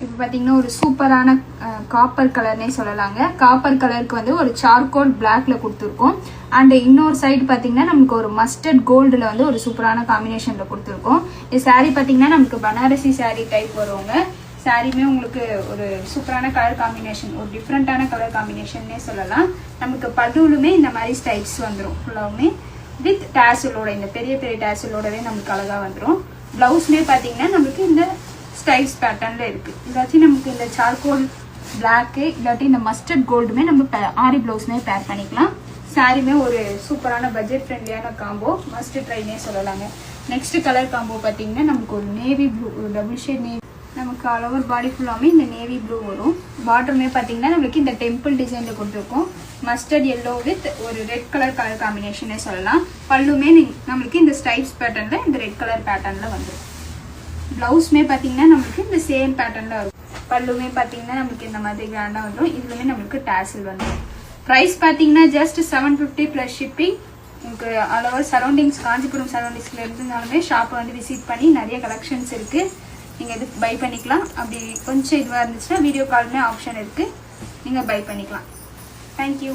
இப்போ பார்த்தீங்கன்னா ஒரு சூப்பரான காப்பர் கலர்னே சொல்லலாங்க. காப்பர் கலருக்கு வந்து ஒரு சார்கோல் பிளாக்ல கொடுத்துருக்கோம். அண்ட் இன்னொரு சைடு பார்த்தீங்கன்னா நமக்கு ஒரு மஸ்டர்ட் கோல்டில் வந்து ஒரு சூப்பரான காம்பினேஷனில் கொடுத்துருக்கோம். இந்த சாரீ பார்த்தீங்கன்னா நமக்கு பனாரசி சாரீ டைப் வருவாங்க. சாரியுமே உங்களுக்கு ஒரு சூப்பரான கலர் காம்பினேஷன், ஒரு டிஃப்ரெண்டான கலர் காம்பினேஷன்னே சொல்லலாம். நமக்கு பல்லுலுமே இந்த மாதிரி ஸ்டைப்ஸ் வந்துடும். ஃபுல்லாவுமே வித் டேசலோட, இந்த பெரிய பெரிய டேசலோடவே நமக்கு அழகாக வந்துடும். ப்ளவுஸ்மே பார்த்தீங்கன்னா நமக்கு இந்த ஸ்டைப்ஸ் பேட்டர்ன்ல இருக்கு. இல்லாட்டி நமக்கு இந்த சார்கோல் பிளாக்கு இல்லாட்டி இந்த மஸ்டர்ட் கோல்டுமே நம்ம ஆரி பிளவுஸ்மே பேர் பண்ணிக்கலாம். சாரியுமே ஒரு சூப்பரான பட்ஜெட் ஃப்ரெண்ட்லியான காம்போ, மஸ்ட் ட்ரைனே சொல்லலாங்க. நெக்ஸ்ட் கலர் காம்போ பார்த்தீங்கன்னா நமக்கு ஒரு நேவி ப்ளூ, ஒரு டபுள் ஷேட் நேவி, நமக்கு ஆல் ஓவர் பாடி ஃபுல்லாமே இந்த நேவி ப்ளூ வரும். பார்டருமே பார்த்தீங்கன்னா நம்மளுக்கு இந்த டெம்பிள் டிசைனில் கொடுத்துருக்கோம். மஸ்டர்ட் எல்லோ வித் ஒரு ரெட் கலர் காம்பினேஷனே சொல்லலாம். பல்லுமே நம்மளுக்கு இந்த ஸ்டைப்ஸ் பேட்டர்னில் இந்த ரெட் கலர் பேட்டர்னில் வந்துடும். ப்ளவுஸ்மே பார்த்தீங்கன்னா நம்மளுக்கு இந்த சேம் பேட்டர்னில் இருக்கும். பல்லுமே பார்த்தீங்கன்னா நம்மளுக்கு இந்த மாதிரி கிராண்டாக வந்துடும். இதுவுமே நம்மளுக்கு டேசல் வந்துடும். ப்ரைஸ் பார்த்தீங்கன்னா ஜஸ்ட் 750 ப்ளஸ் ஷிப்பிங். உங்களுக்கு ஆல் ஓவர் சரௌண்டிங்ஸ், காஞ்சிபுரம் சரௌண்டிங்ஸில் இருந்தாலுமே ஷாப்பை வந்து விசிட் பண்ணி நிறைய கலெக்ஷன்ஸ் இருக்குது. நீங்கள் இது பை பண்ணிக்கலாம். அப்படி கொஞ்சம் இதுவாக இருந்துச்சுன்னா வீடியோ காலுமே ஆப்ஷன் இருக்குது, நீங்கள் பை பண்ணிக்கலாம். தேங்க்யூ.